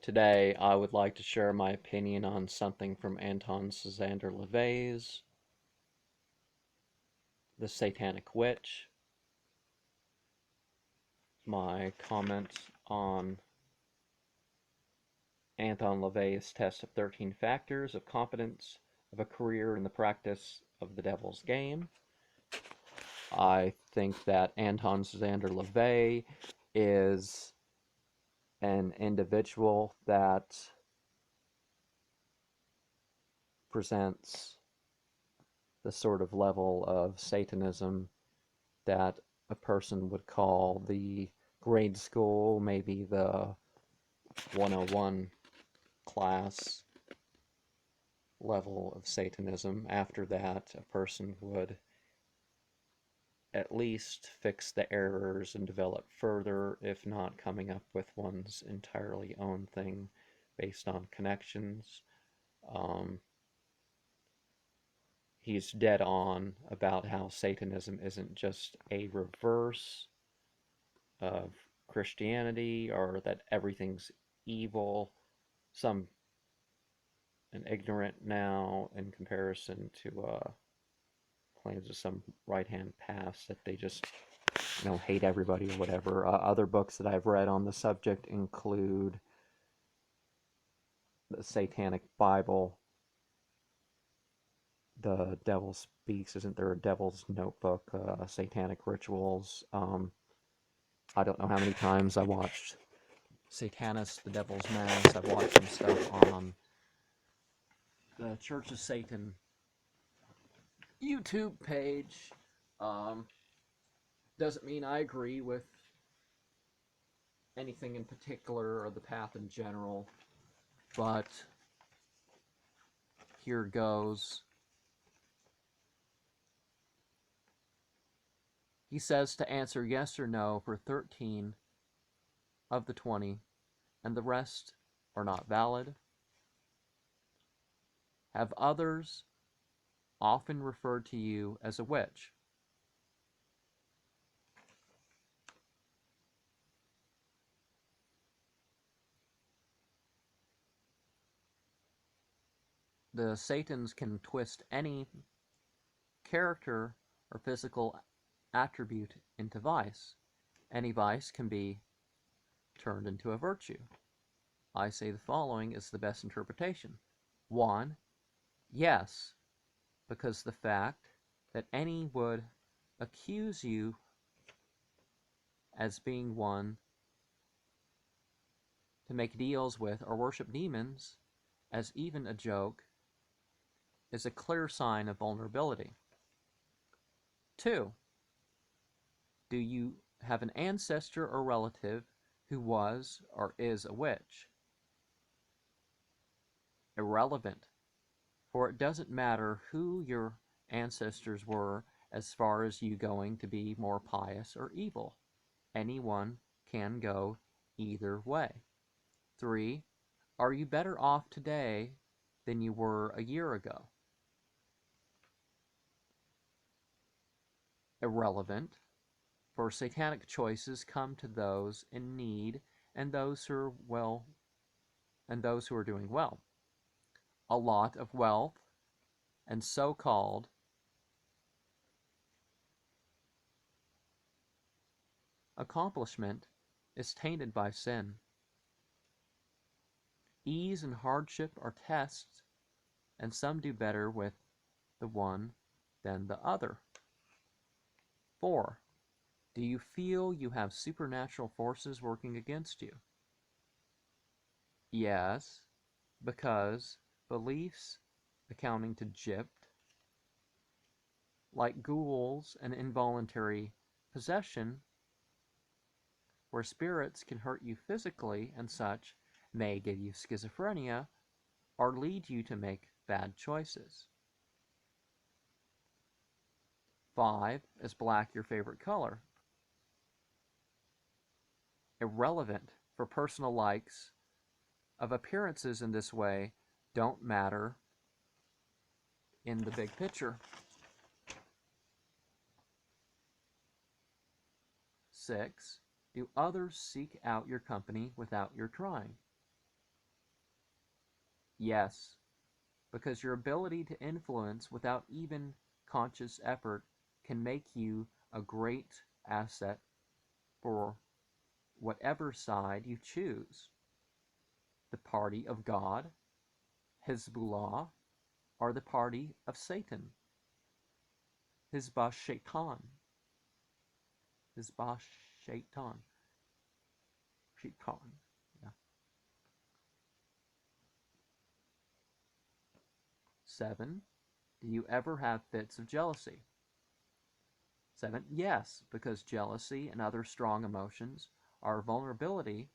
Today, I would like to share my opinion on something from Anton Szandor LaVey's The Satanic Witch, my comments on Anton LaVey's test of 13 factors of competence of a career in the practice of the devil's game. I think that Anton Szandor LaVey is an individual that presents the sort of level of Satanism that a person would call the grade school, maybe the 101 class level of Satanism. After that, a person would at least fix the errors and develop further, if not coming up with one's entirely own thing based on connections. He's dead on about how Satanism isn't just a reverse of Christianity, or that everything's evil. Some and ignorant now in comparison to claims of some right-hand past that they just hate everybody or whatever. Other books that I've read on the subject include the Satanic Bible, The Devil Speaks, isn't there a Devil's Notebook, Satanic Rituals. I don't know how many times I watched Satanist, The Devil's Mass. I've watched some stuff on the Church of Satan YouTube page. Doesn't mean I agree with anything in particular or the path in general, but here goes. He says to answer yes or no for 13 of the 20, and the rest are not valid. Have others often referred to you as a witch? The Satans can twist any character or physical attribute into vice. Any vice can be turned into a virtue. I say the following is the best interpretation. 1. Yes, because the fact that any would accuse you as being one to make deals with or worship demons as even a joke is a clear sign of vulnerability. 2. Do you have an ancestor or relative who was or is a witch? Irrelevant, for it doesn't matter who your ancestors were as far as you going to be more pious or evil. Anyone can go either way. 3. Are you better off today than you were a year ago? Irrelevant, for satanic choices come to those in need and those who are doing well. A lot of wealth and so-called accomplishment is tainted by sin. Ease and hardship are tests, and some do better with the one than the other. 4. Do you feel you have supernatural forces working against you? Yes, because beliefs accounting to gypped, like ghouls and involuntary possession, where spirits can hurt you physically and such, may give you schizophrenia or lead you to make bad choices. 5. Is black your favorite color? Irrelevant, for personal likes of appearances in this way don't matter in the big picture. 6. Do others seek out your company without your trying? Yes, because your ability to influence without even conscious effort can make you a great asset for whatever side you choose, the party of God, Hezbollah, or the party of Satan, Hizbah Shaitan, Hizbah Shaitan, Shaitan. Yeah. 7. Do you ever have fits of jealousy? 7. Yes, because jealousy and other strong emotions are a vulnerability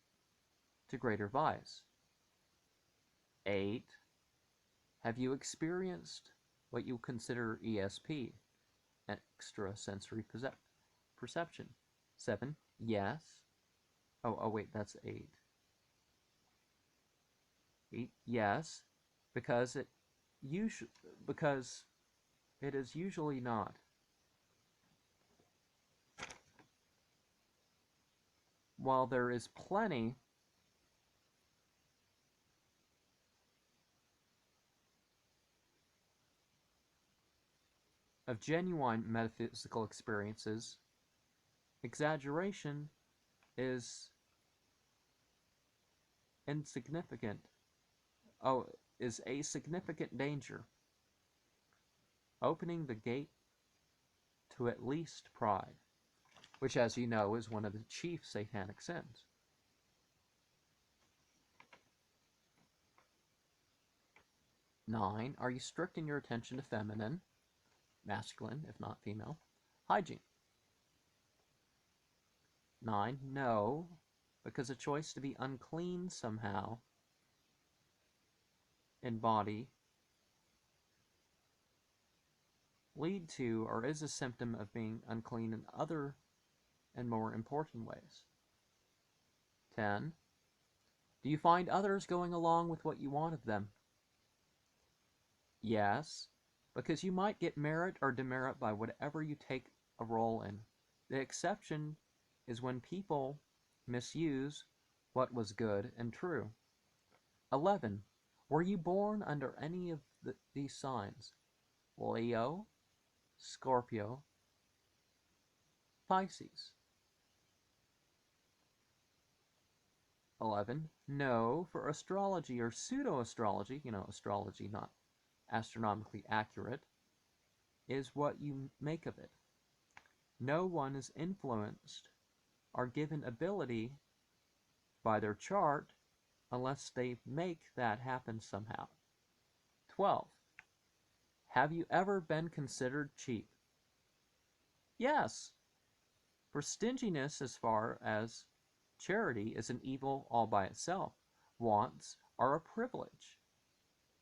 to greater vice. 8. Have you experienced what you consider ESP, extrasensory perception? 7. Yes. Oh, wait, that's 8. 8. Yes, because because it is usually not. While there is plenty of genuine metaphysical experiences, exaggeration is insignificant. Is a significant danger, opening the gate to at least pride, which, as you know, is one of the chief satanic sins. 9. Are you strict in your attention to feminine, masculine, if not female, hygiene? 9. No, because a choice to be unclean somehow in body lead to or is a symptom of being unclean in other and more important ways. 10. Do you find others going along with what you want of them? Yes, because you might get merit or demerit by whatever you take a role in. The exception is when people misuse what was good and true. 11. Were you born under any of these signs? Leo, Scorpio, Pisces. 11. No, for astrology or pseudo-astrology, astrology not astronomically accurate, is what you make of it. No one is influenced or given ability by their chart unless they make that happen somehow. 12. Have you ever been considered cheap? Yes, for stinginess as far as charity is an evil all by itself. Wants are a privilege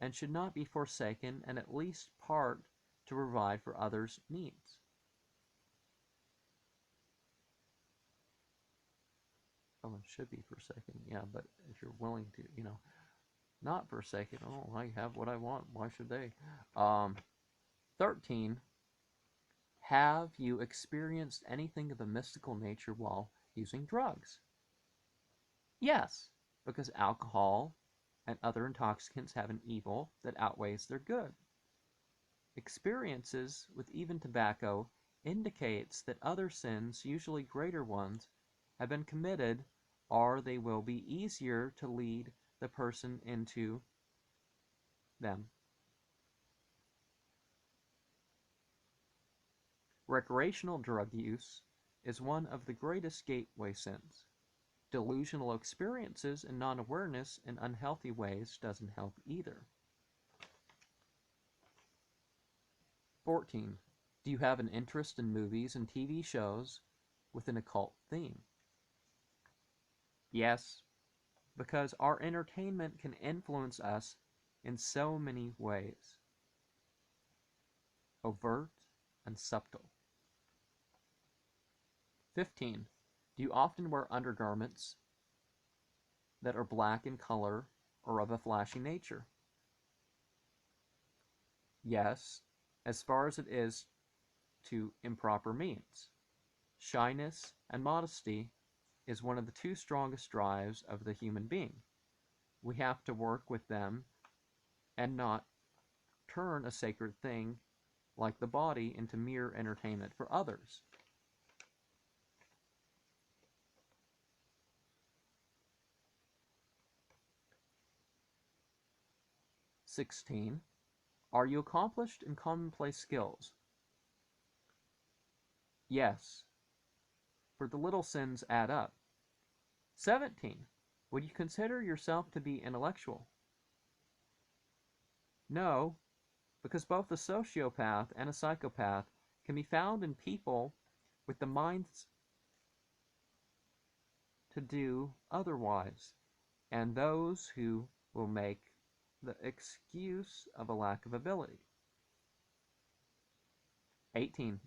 and should not be forsaken, and at least part to provide for others' needs. Oh, it should be forsaken, yeah, but if you're willing to, not forsaken, oh, I have what I want, why should they? 13. Have you experienced anything of a mystical nature while using drugs? Yes, because alcohol and other intoxicants have an evil that outweighs their good. Experiences with even tobacco indicates that other sins, usually greater ones, have been committed, or they will be easier to lead the person into them. Recreational drug use is one of the greatest gateway sins. Delusional experiences and non-awareness in unhealthy ways doesn't help either. 14. Do you have an interest in movies and TV shows with an occult theme? Yes, because our entertainment can influence us in so many ways, overt and subtle. 15. Do you often wear undergarments that are black in color or of a flashy nature? Yes, as far as it is to improper means. Shyness and modesty is one of the two strongest drives of the human being. We have to work with them and not turn a sacred thing like the body into mere entertainment for others. "16. Are you accomplished in commonplace skills? Yes, for the little sins add up. 17. Would you consider yourself to be intellectual? No, because both a sociopath and a psychopath can be found in people with the minds to do otherwise, and those who will make the excuse of a lack of ability. 18.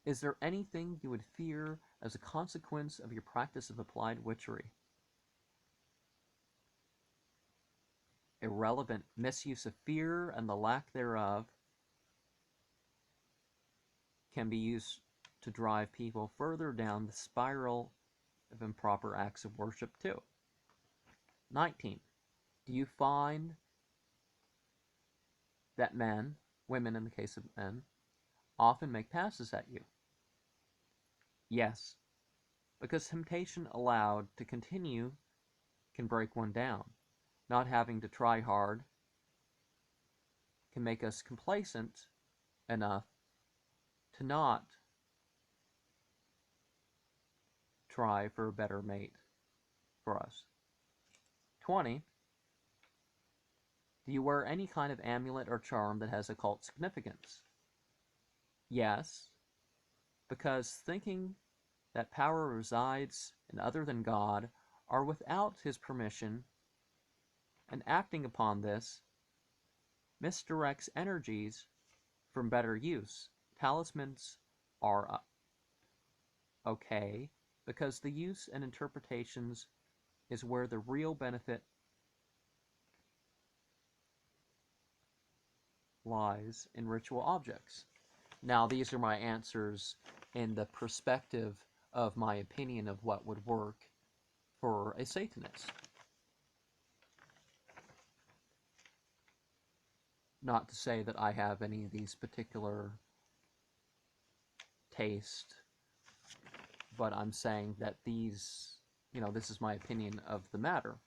Is there anything you would fear as a consequence of your practice of applied witchery? Irrelevant misuse of fear and the lack thereof can be used to drive people further down the spiral of improper acts of worship too. 19. Do you find that men, women in the case of men, often make passes at you? Yes, because temptation allowed to continue can break one down. Not having to try hard can make us complacent enough to not try for a better mate for us. 20. Do you wear any kind of amulet or charm that has occult significance? Yes, because thinking that power resides in other than God or without his permission, and acting upon this misdirects energies from better use. Talismans are okay because the use and interpretations is where the real benefit lies in ritual objects. Now, these are my answers in the perspective of my opinion of what would work for a Satanist. Not to say that I have any of these particular taste, but I'm saying that these, this is my opinion of the matter.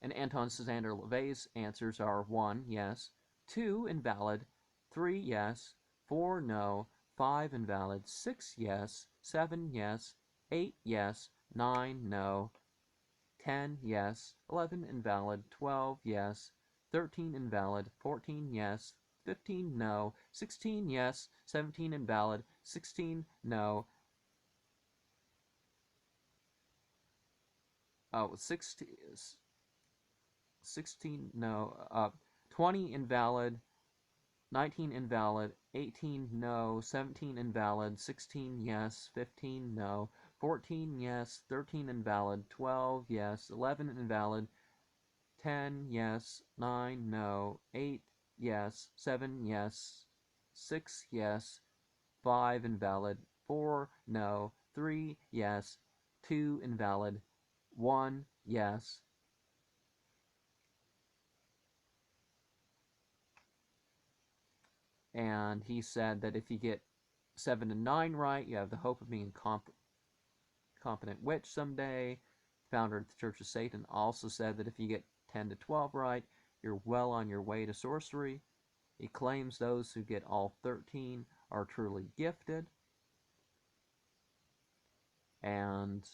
And Anton Szandor LaVey's answers are 1, yes, 2, invalid, 3, yes, 4, no, 5, invalid, 6, yes, 7, yes, 8, yes, 9, no, 10, yes, 11, invalid, 12, yes, 13, invalid, 14, yes, 15, no, 16, yes, 17, invalid, 16, no, 16, no, 20, invalid, 19, invalid, 18, no, 17, invalid, 16, yes, 15, no, 14, yes, 13, invalid, 12, yes, 11, invalid, 10, yes, 9, no, 8, yes, 7, yes, 6, yes, 5, invalid, 4, no, 3, yes, 2, invalid, 1, yes. And he said that if you get 7 and 9 right, you have the hope of being competent witch someday. Founder of the Church of Satan also said that if you get 10 to 12 right, you're well on your way to sorcery. He claims those who get all 13 are truly gifted. And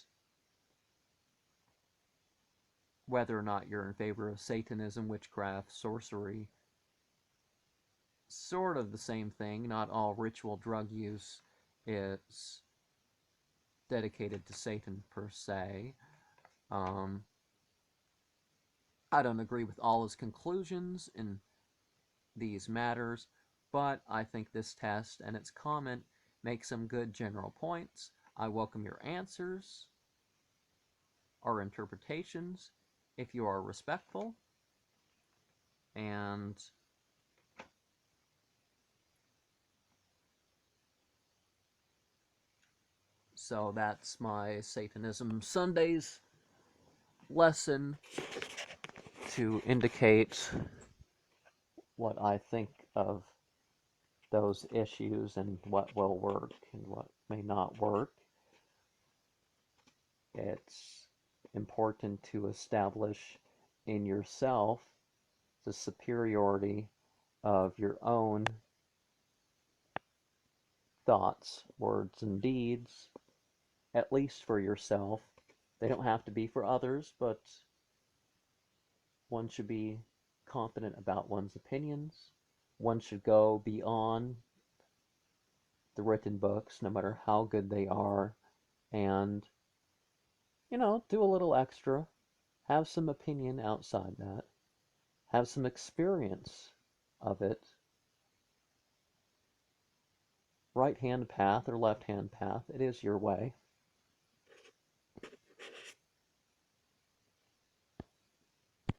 whether or not you're in favor of Satanism, witchcraft, sorcery, sort of the same thing. Not all ritual drug use is dedicated to Satan per se. I don't agree with all his conclusions in these matters, but I think this test and its comment make some good general points. I welcome your answers or interpretations if you are respectful. And so that's my Satanism Sundays lesson to indicate what I think of those issues and what will work and what may not work. It's important to establish in yourself the superiority of your own thoughts, words, and deeds, at least for yourself. They don't have to be for others, but one should be confident about one's opinions. One should go beyond the written books, no matter how good they are, and, do a little extra. Have some opinion outside that. Have some experience of it. Right hand path or left hand path, it is your way.